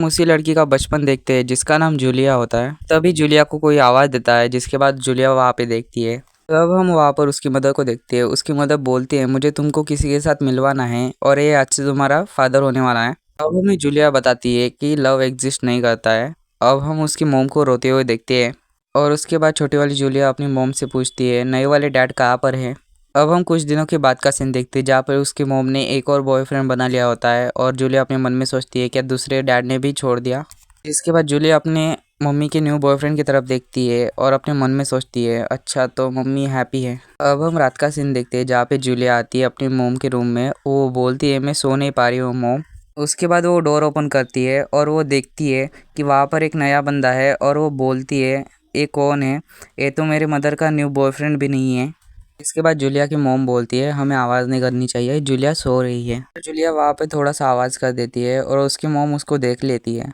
हम उसी लड़की का बचपन देखते हैं जिसका नाम जूलिया होता है। तभी जूलिया को कोई आवाज़ देता है, जिसके बाद जूलिया वहाँ पे देखती है। तब हम वहाँ पर उसकी मदर को देखते हैं। उसकी मदर बोलती है, मुझे तुमको किसी के साथ मिलवाना है और ये आज से तुम्हारा फादर होने वाला है। अब हमें जूलिया बताती है कि लव एग्जिस्ट नहीं करता है। अब हम उसकी मोम को रोते हुए देखते हैं और उसके बाद छोटी वाली जूलिया अपनी मोम से पूछती है, नए वाले डैड कहाँ पर है। अब हम कुछ दिनों के बाद का सीन देखते हैं जहाँ पर उसकी मोम ने एक और बॉयफ्रेंड बना लिया होता है और जूलिया अपने मन में सोचती है क्या दूसरे डैड ने भी छोड़ दिया। इसके बाद जूलिया अपने मम्मी के न्यू बॉयफ्रेंड की तरफ देखती है और अपने मन में सोचती है, अच्छा तो मम्मी हैप्पी है। अब हम रात का सीन देखते हैं जहाँ पे जूलिया आती है अपनी मोम के रूम में। वो बोलती है, मैं सो नहीं पा रही हूँ मोम। उसके बाद वो डोर ओपन करती है और वो देखती है कि वहाँ पर एक नया बंदा है और वो बोलती है, ये कौन है, ये तो मेरे मदर का न्यू बॉयफ्रेंड भी नहीं है। इसके बाद जूलिया की मोम बोलती है, हमें आवाज़ नहीं करनी चाहिए, जूलिया सो रही है। जूलिया वहाँ पे थोड़ा सा आवाज़ कर देती है और उसकी मोम उसको देख लेती है।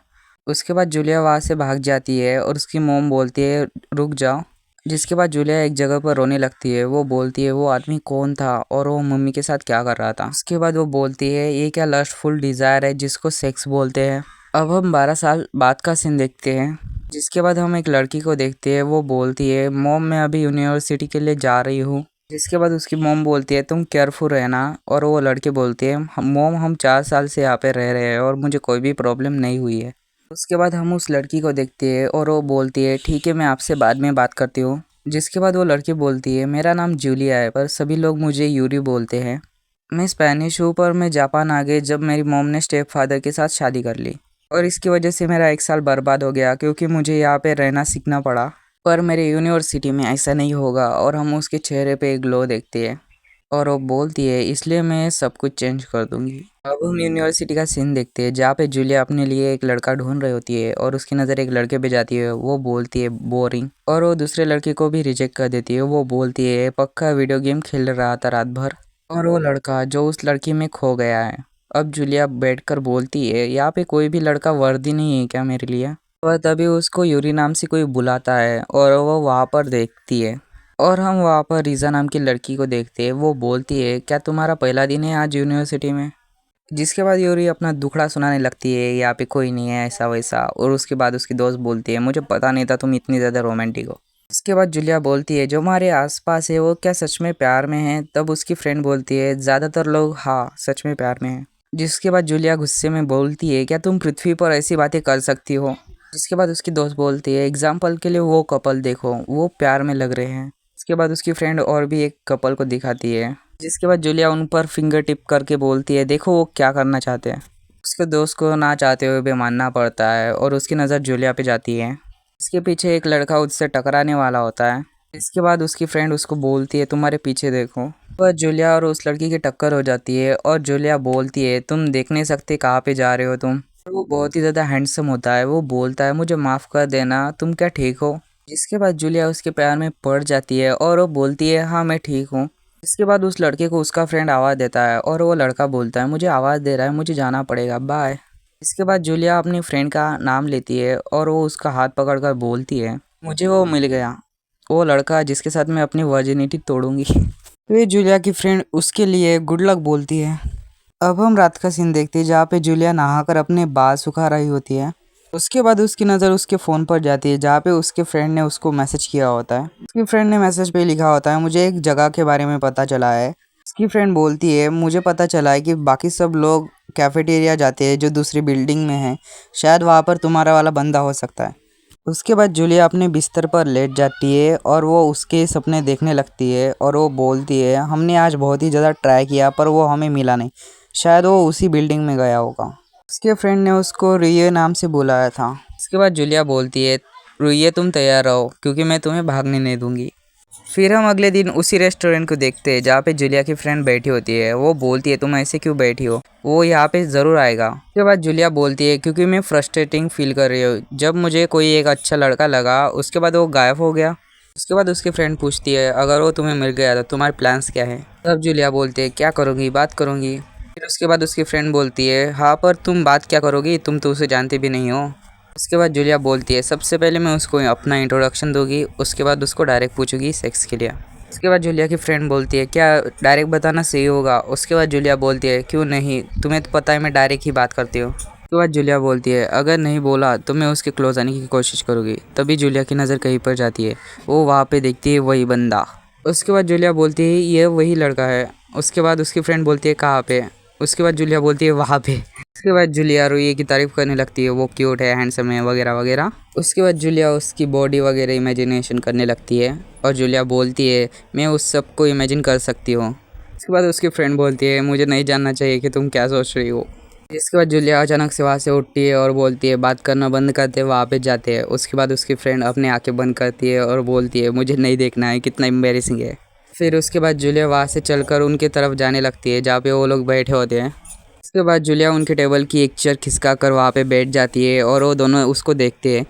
उसके बाद जूलिया वहाँ से भाग जाती है और उसकी मोम बोलती है, रुक जाओ। जिसके बाद जूलिया एक जगह पर रोने लगती है। वो बोलती है, वो आदमी कौन था और वो मम्मी के साथ क्या कर रहा था। उसके बाद वो बोलती है, ये क्या लस्टफुल डिज़ायर है जिसको सेक्स बोलते हैं। अब हम 12 साल बाद का सीन देखते हैं। जिसके बाद हम एक लड़की को देखते हैं। वो बोलती है, मोम मैं अभी यूनिवर्सिटी के लिए जा रही हूँ। जिसके बाद उसकी मोम बोलती है, तुम केयरफुल रहना। और वो लड़की बोलती है, मोम हम 4 साल से यहाँ पे रह रहे हैं और मुझे कोई भी प्रॉब्लम नहीं हुई है। उसके बाद हम उस लड़की को देखते हैं और वो बोलती है, ठीक है मैं आपसे बाद में बात करती हूँ। जिसके बाद वो लड़की बोलती है, मेरा नाम जूलिया है पर सभी लोग मुझे यूरी बोलते हैं। मैं स्पेनिश हूँ पर मैं जापान आ गई जब मेरी मोम ने स्टेप फादर के साथ शादी कर ली और इसकी वजह से मेरा 1 साल बर्बाद हो गया क्योंकि मुझे यहाँ पे रहना सीखना पड़ा। पर मेरे यूनिवर्सिटी में ऐसा नहीं होगा। और हम उसके चेहरे पे एक ग्लो देखते हैं और वो बोलती है, इसलिए मैं सब कुछ चेंज कर दूंगी। अब हम यूनिवर्सिटी का सीन देखते हैं जहाँ पे जूलिया अपने लिए एक लड़का ढूंढ रही होती है और उसकी नज़र एक लड़के पे जाती है। वो बोलती है, बोरिंग। और वो दूसरे लड़के को भी रिजेक्ट कर देती है। वो बोलती है, पक्का वीडियो गेम खेल रहा था रात भर। और वो लड़का जो उस लड़की में खो गया है। अब जूलिया बैठकर बोलती है, यहाँ पे कोई भी लड़का वर्दी नहीं है क्या मेरे लिए। और तभी उसको यूरी नाम से कोई बुलाता है और वो वहाँ पर देखती है। और हम वहाँ पर रीज़ा नाम की लड़की को देखते हैं। वो बोलती है, क्या तुम्हारा पहला दिन है आज यूनिवर्सिटी में। जिसके बाद यूरी अपना दुखड़ा सुनाने लगती है, यहाँ पे कोई नहीं है ऐसा वैसा। और उसके बाद उसकी दोस्त बोलती है, मुझे पता नहीं था तुम इतनी ज़्यादा रोमांटिक हो। इसके बाद जूलिया बोलती है, जो हमारे आसपास है वो क्या सच में प्यार में है। तब उसकी फ्रेंड बोलती है, ज़्यादातर लोग हाँ सच में प्यार में है। जिसके बाद जूलिया गुस्से में बोलती है, क्या तुम पृथ्वी पर ऐसी बातें कर सकती हो। जिसके बाद उसकी दोस्त बोलती है, एग्जाम्पल के लिए वो कपल देखो, वो प्यार में लग रहे हैं। इसके बाद उसकी फ्रेंड और भी एक कपल को दिखाती है। जिसके बाद जूलिया उन पर फिंगर टिप करके बोलती है, देखो वो क्या करना चाहते हैं। उसके दोस्त को ना चाहते हुए भी मानना पड़ता है और उसकी नज़र जूलिया पे जाती है। इसके पीछे एक लड़का उससे टकराने वाला होता है। इसके बाद उसकी फ्रेंड उसको बोलती है, तुम्हारे पीछे देखो। वह जूलिया और उस लड़की की टक्कर हो जाती है और जूलिया बोलती है, तुम देख नहीं सकते कहाँ पे जा रहे हो तुम। वो बहुत ही ज़्यादा हैंडसम होता है। वो बोलता है, मुझे माफ़ कर देना, तुम क्या ठीक हो। जिसके बाद जूलिया उसके प्यार में पड़ जाती है और वो बोलती है, हाँ मैं ठीक हूँ। इसके बाद उस लड़के को उसका फ्रेंड आवाज़ देता है और वो लड़का बोलता है, मुझे आवाज़ दे रहा है, मुझे जाना पड़ेगा, बाय। इसके बाद जूलिया अपनी फ्रेंड का नाम लेती है और वो उसका हाथ पकड़कर बोलती है, मुझे वो मिल गया, वो लड़का जिसके साथ मैं अपनी वर्जिनिटी तोड़ूंगी। तो ये जूलिया की फ्रेंड उसके लिए गुड लक बोलती है। अब हम रात का सीन देखते हैं जहाँ पे जूलिया नहाकर अपने बाल सुखा रही होती है। उसके बाद उसकी नज़र उसके फ़ोन पर जाती है जहाँ पे उसके फ्रेंड ने उसको मैसेज किया होता है। उसकी फ्रेंड ने मैसेज पे लिखा होता है, मुझे एक जगह के बारे में पता चला है। उसकी फ्रेंड बोलती है, मुझे पता चला है कि बाकी सब लोग कैफेटेरिया जाते हैं जो दूसरी बिल्डिंग में है, शायद वहाँ पर तुम्हारा वाला बंदा हो सकता है। उसके बाद जूलिया अपने बिस्तर पर लेट जाती है और वो उसके सपने देखने लगती है और वो बोलती है, हमने आज बहुत ही ज़्यादा ट्राई किया पर वो हमें मिला नहीं, शायद वो उसी बिल्डिंग में गया होगा। उसके फ्रेंड ने उसको रुइये नाम से बुलाया था। इसके बाद जूलिया बोलती है, रुइये तुम तैयार रहो क्योंकि मैं तुम्हें भागने नहीं दूंगी। फिर हम अगले दिन उसी रेस्टोरेंट को देखते हैं जहाँ पे जूलिया की फ्रेंड बैठी होती है। वो बोलती है, तुम ऐसे क्यों बैठी हो, वो यहाँ पे ज़रूर आएगा। उसके बाद जूलिया बोलती है, क्योंकि मैं फ्रस्ट्रेटिंग फील कर रही हूँ, जब मुझे कोई एक अच्छा लड़का लगा उसके बाद वो गायब हो गया। उसके बाद उसकी फ्रेंड पूछती है, अगर वो तुम्हें मिल गया तो तुम्हारे प्लान्स क्या है। तब जूलिया बोलती है, क्या करूँगी, बात करूँगी। फिर उसके बाद उसकी फ्रेंड बोलती है, हाँ पर तुम बात क्या करोगी, तुम तो उसे जानती भी नहीं हो। उसके बाद जूलिया बोलती है, सबसे पहले मैं उसको अपना इंट्रोडक्शन दूंगी, उसके बाद उसको डायरेक्ट पूछूंगी सेक्स के लिए। उसके बाद जूलिया की फ्रेंड बोलती है, क्या डायरेक्ट बताना सही होगा। उसके बाद जूलिया बोलती है, क्यों नहीं, तुम्हें तो पता है मैं डायरेक्ट ही बात करती हूँ। उसके बाद जूलिया बोलती है अगर नहीं बोला तो मैं उसके क्लोज आने की कोशिश करूँगी। तभी जूलिया की नज़र कहीं पर जाती है, वो वहाँ पे देखती है वही बंदा। उसके बाद जूलिया बोलती है ये वही लड़का है। उसके बाद उसकी फ्रेंड बोलती है कहाँ पे। उसके बाद जूलिया बोलती है वहाँ पे। उसके बाद जूलिया रुई की तारीफ करने लगती है, वो क्यूट है, हैंडसम है वगैरह वगैरह। उसके बाद जूलिया उसकी बॉडी वगैरह इमेजिनेशन करने लगती है और जूलिया बोलती है मैं उस सब को इमेजिन कर सकती हूँ। उसके बाद उसकी फ्रेंड बोलती है मुझे नहीं जानना चाहिए कि तुम क्या सोच रही हो। इसके बाद जूलिया अचानक से वहाँ से उठती है और बोलती है बात करना बंद करते वहाँ पे जाते हैं। उसके बाद उसकी फ्रेंड अपने आंखें बंद करती है और बोलती है मुझे नहीं देखना है, कितना एम्बेरसिंग है। फिर उसके बाद जूलिया वहाँ से चलकर उनकी तरफ जाने लगती है जहाँ पे वो लोग बैठे होते हैं। उसके बाद जूलिया उनके टेबल की एक चेयर खिसका कर वहाँ पे बैठ जाती है और वो दोनों उसको देखते हैं।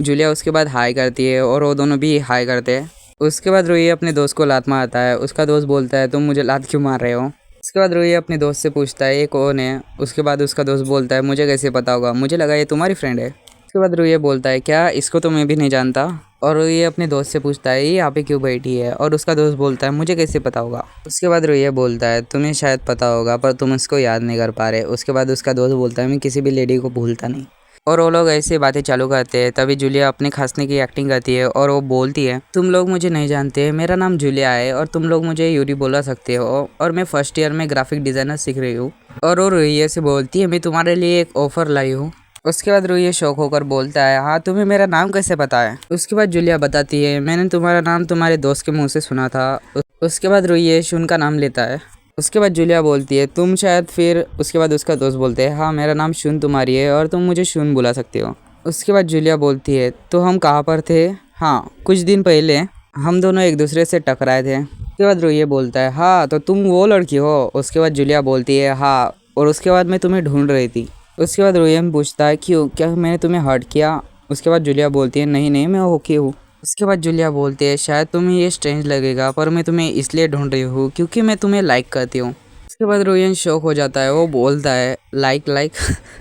जूलिया उसके बाद हाय करती है और वो दोनों भी हाय करते हैं। उसके बाद रोही अपने दोस्त को लात मारता है। उसका दोस्त बोलता है तुम मुझे लात क्यों मार रहे हो। उसके बाद रोही अपने दोस्त से पूछता है ये कौन है। उसके बाद उसका दोस्त बोलता है मुझे कैसे पता होगा, मुझे लगा ये तुम्हारी फ्रेंड है। उसके बाद रोही बोलता है क्या इसको तो मैं भी नहीं जानता। और रोही अपने दोस्त से पूछता है ये यहाँ पे क्यों बैठी है। और उसका दोस्त बोलता है मुझे कैसे पता होगा। उसके बाद रोही बोलता है तुम्हें शायद पता होगा पर तुम उसको याद नहीं कर पा रहे। उसके बाद उसका दोस्त बोलता है मैं किसी भी लेडी को भूलता नहीं। और वो लोग ऐसे बातें चालू करते हैं। तभी जूलिया अपने खांसने की एक्टिंग करती है और वो बोलती है तुम लोग मुझे नहीं जानते, मेरा नाम जूलिया है और तुम लोग मुझे यूरी बोला सकते हो और मैं फर्स्ट ईयर में ग्राफिक डिज़ाइनर सीख रही हूँ। और वो रोहिया से बोलती है मैं तुम्हारे लिए एक ऑफ़र लाई हूँ। उसके बाद रोहिया शौक होकर बोलता है हाँ तुम्हें मेरा नाम कैसे पता है। उसके बाद जूलिया बताती है मैंने तुम्हारा नाम तुम्हारे दोस्त के मुँह से सुना था। उसके बाद रोहिया शुन का नाम लेता है। उसके बाद जूलिया बोलती है तुम शायद फिर। उसके बाद उसका दोस्त बोलते हैं हाँ मेरा नाम शुन तुम्हारी है और तुम मुझे शुन बुला सकते हो। उसके बाद जूलिया बोलती है तो हम कहाँ पर थे। हाँ कुछ दिन पहले हम दोनों एक दूसरे से टकराए थे। उसके बाद रोहिया बोलता है हाँ तो तुम वो लड़की हो। उसके बाद जूलिया बोलती है हाँ और उसके बाद मैं तुम्हें ढूंढ रही थी। उसके बाद रोहिया पूछता है क्यों, क्या मैंने तुम्हें हर्ट किया। उसके बाद जूलिया बोलती है नहीं नहीं मैं ओके हूँ। उसके बाद जूलिया बोलती है शायद तुम्हें ये स्ट्रेंज लगेगा पर मैं तुम्हें इसलिए ढूंढ रही हूँ क्योंकि मैं तुम्हें लाइक करती हूँ। उसके बाद रोहियन शौक हो जाता है, वो बोलता है लाइक लाइक।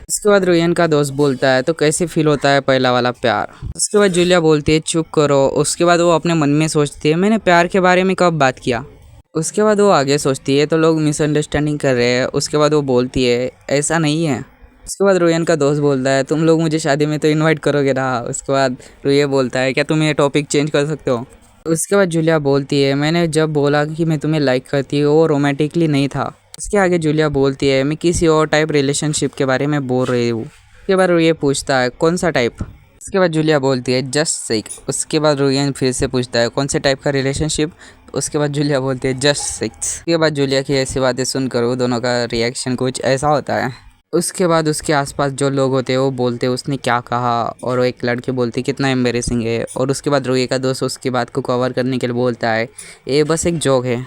उसके बाद रोहियन का दोस्त बोलता है तो कैसे फील होता है पहला वाला प्यार। उसके बाद जूलिया बोलती है चुप करो। उसके बाद वो अपने मन में सोचती है मैंने प्यार के बारे में कब बात किया। उसके बाद वो आगे सोचती है तो लोग मिसअंडरस्टैंडिंग कर रहे हैं। उसके बाद वो बोलती है ऐसा नहीं है। उसके बाद रोहियन का दोस्त बोलता है तुम लोग मुझे शादी में तो इनवाइट करोगे ना। उसके बाद रोहिया बोलता है क्या तुम ये टॉपिक चेंज कर सकते हो। उसके बाद जूलिया बोलती है मैंने जब बोला कि मैं तुम्हें लाइक करती हूँ वो रोमांटिकली नहीं था। उसके आगे जूलिया बोलती है मैं किसी और टाइप रिलेशनशिप के बारे में बोल रही हूँ। उसके बाद रोहिया पूछता है कौन सा टाइप। उसके बाद जूलिया बोलती है जस्ट सिक। उसके बाद रोहियन फिर से पूछता है कौन से टाइप का रिलेशनशिप। उसके बाद जूलिया बोलती है जस्ट सिक्स। उसके बाद जूलिया की ऐसी बातें सुनकर वो दोनों का रिएक्शन कुछ ऐसा होता है। उसके बाद उसके आसपास जो लोग होते हैं वो बोलते हैं उसने क्या कहा और वो एक लड़की बोलती है कितना एम्बेरेसिंग है। और उसके बाद रोहिया का दोस्त उसकी बात को कवर करने के लिए बोलता है ये बस एक जोक है।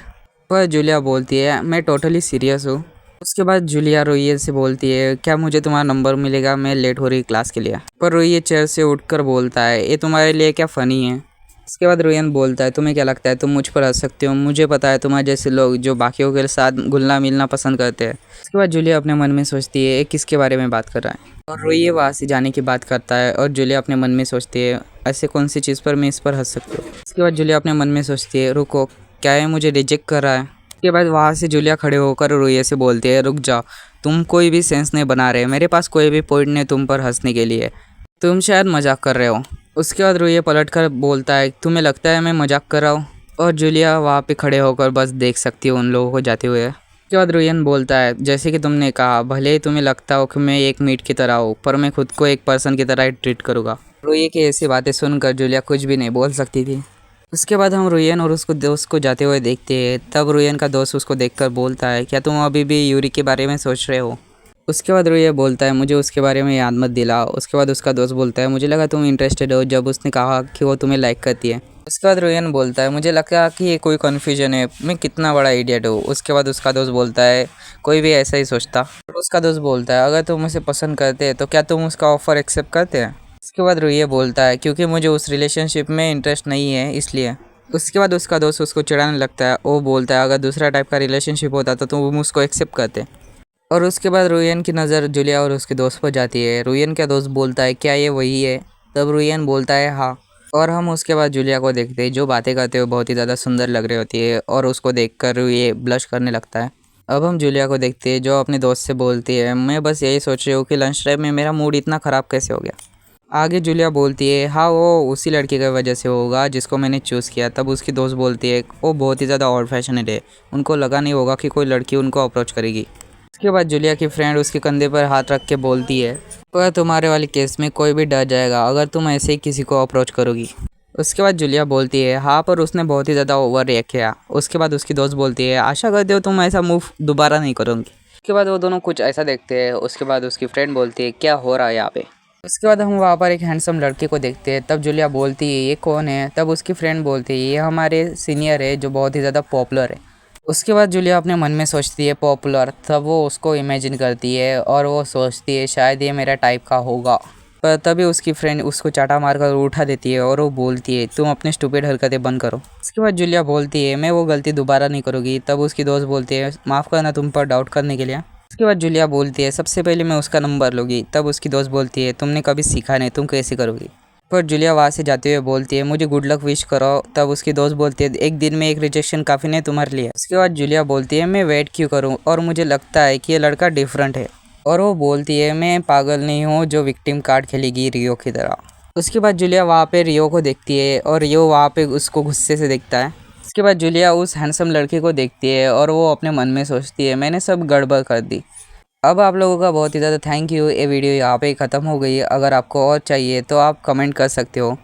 पर जूलिया बोलती है मैं टोटली सीरियस हूँ। उसके बाद जूलिया रोहिया से बोलती है क्या मुझे तुम्हारा नंबर मिलेगा, मैं लेट हो रही क्लास के लिए। पर रोहिया चेयर से उठकर बोलता है ये तुम्हारे लिए क्या फ़नी है। उसके बाद रोहियन बोलता है तुम्हें क्या लगता है तुम मुझ पर हंस सकते हो, मुझे पता है तुम्हारे जैसे लोग जो बाकियों के साथ घुलना मिलना पसंद करते हैं। उसके बाद जूलिया अपने मन में सोचती है ये किसके बारे में बात कर रहा है। और रोहिया वहाँ से जाने की बात करता है और जूलिया अपने मन में सोचती है ऐसे कौन सी चीज़ पर मैं इस पर हंस सकती हूँ। उसके बाद जूलिया अपने मन में सोचती है रुको क्या है मुझे रिजेक्ट कर रहा है। उसके बाद वहाँ से जूलिया खड़े होकर रोहिया से बोलती है रुक जाओ, तुम कोई भी सेंस नहीं बना रहे, मेरे पास कोई भी पॉइंट नहीं तुम पर हंसने के लिए, तुम शायद मजाक कर रहे हो। उसके बाद रोहिया पलटकर बोलता है तुम्हें लगता है मैं मजाक कर रहा हूँ। और जूलिया वहाँ पे खड़े होकर बस देख सकती है उन लोगों को जाते हुए। उसके बाद रोहियन बोलता है जैसे कि तुमने कहा भले ही तुम्हें लगता हो कि मैं एक मीट की तरह हूँ पर मैं खुद को एक पर्सन की तरह ही ट्रीट करूँगा। रोहिया की ऐसी बातें सुनकर जूलिया कुछ भी नहीं बोल सकती थी। उसके बाद हम रोहियन और उसको दोस्त को जाते हुए देखते हैं। तब रोहियन का दोस्त उसको देखकर बोलता है क्या तुम अभी भी यूरी के बारे में सोच रहे हो। उसके बाद रोहिया बोलता है मुझे उसके बारे में याद मत दिलाओ। उसके बाद उसका दोस्त बोलता है मुझे लगा तुम इंटरेस्टेड हो जब उसने कहा कि वो तुम्हें लाइक करती है। उसके बाद रोहियन बोलता है मुझे लगा कि ये कोई कन्फ्यूजन है, मैं कितना बड़ा इडियट हूँ। उसके बाद उसका दोस्त बोलता है कोई भी ऐसा ही सोचता। उसका दोस्त बोलता है अगर तुम उसे पसंद करते हैं तो क्या तुम उसका ऑफ़र एक्सेप्ट करते हैं। उसके बाद रोहिया बोलता है क्योंकि मुझे उस रिलेशनशिप में इंटरेस्ट नहीं है इसलिए। उसके बाद उसका दोस्त उसको चिढ़ाने लगता है, वो बोलता है अगर दूसरा टाइप का रिलेशनशिप होता तो तुम उसको एक्सेप्ट करते। और उसके बाद रोहियन की नज़र जूलिया और उसके दोस्त पर जाती है। रोहियन का दोस्त बोलता है क्या ये वही है। तब रोहियन बोलता है हाँ। और हम उसके बाद जूलिया को देखते हैं जो बातें करते हुए बहुत ही ज़्यादा सुंदर लग रही होती है और उसको देखकर ये ब्लश करने लगता है। अब हम जूलिया को देखते हैं जो अपने दोस्त से बोलती है, मैं बस यही सोच रही हूँ कि लंच टाइम में मेरा मूड इतना ख़राब कैसे हो गया। आगे जूलिया बोलती है, हाँ वो उसी लड़की की वजह से होगा जिसको मैंने चूज़ किया। तब उसकी दोस्त बोलती है, वो बहुत ही ज़्यादा ओल्ड फैशनेड है, उनको लगा नहीं होगा कि कोई लड़की उनको अप्रोच करेगी। उसके बाद जूलिया की फ्रेंड उसके कंधे पर हाथ रख के बोलती है, पर तुम्हारे वाले केस में कोई भी डर जाएगा अगर तुम ऐसे ही किसी को अप्रोच करोगी। उसके बाद जूलिया बोलती है, हाँ पर उसने बहुत ही ज़्यादा ओवर रिएक्ट किया। उसके बाद उसकी दोस्त बोलती है, आशा करती हो तुम ऐसा मूव दोबारा नहीं करोगी। उसके बाद वो दोनों कुछ ऐसा देखते हैं। उसके बाद उसकी फ्रेंड बोलती है, क्या हो रहा है यहाँ पे। उसके बाद हम वहाँ पर एक हैंडसम लड़के को देखते हैं। तब जूलिया बोलती है, ये कौन है। तब उसकी फ्रेंड बोलती है, ये हमारे सीनियर है जो बहुत ही ज़्यादा पॉपुलर है। उसके बाद जूलिया अपने मन में सोचती है पॉपुलर। तब वो उसको इमेजिन करती है और वो सोचती है शायद ये मेरा टाइप का होगा। पर तभी उसकी फ्रेंड उसको चाटा मारकर उठा देती है और वो बोलती है, तुम अपने स्टूपिड हरकतें बंद करो। उसके बाद जूलिया बोलती है, मैं वो गलती दोबारा नहीं करूँगी। तब उसकी दोस्त बोलती है, माफ़ करना तुम पर डाउट करने के लिए। उसके बाद जूलिया बोलती है, सबसे पहले मैं उसका नंबर लूँगी। तब उसकी दोस्त बोलती है, तुमने कभी सीखा नहीं, तुम कैसे करोगी। पर जूलिया वहाँ से जाते हुए बोलती है, मुझे गुड लक विश करो। तब उसकी दोस्त बोलती है, एक दिन में एक रिजेक्शन काफ़ी नहीं तुम्हारे लिए। उसके बाद जूलिया बोलती है, मैं वेट क्यों करूँ, और मुझे लगता है कि ये लड़का डिफरेंट है। और वो बोलती है, मैं पागल नहीं हूँ जो विक्टिम कार्ड खेलेगी रियो की तरह। उसके बाद जूलिया वहाँ पे रियो को देखती है और रियो वहाँ पे उसको गुस्से से देखता है। उसके बाद जूलिया उस हैंडसम लड़के को देखती है और वो अपने मन में सोचती है, मैंने सब गड़बड़ कर दी। अब आप लोगों का बहुत ही ज़्यादा थैंक यू। ये वीडियो यहाँ पे ख़त्म हो गई है। अगर आपको और चाहिए तो आप कमेंट कर सकते हो।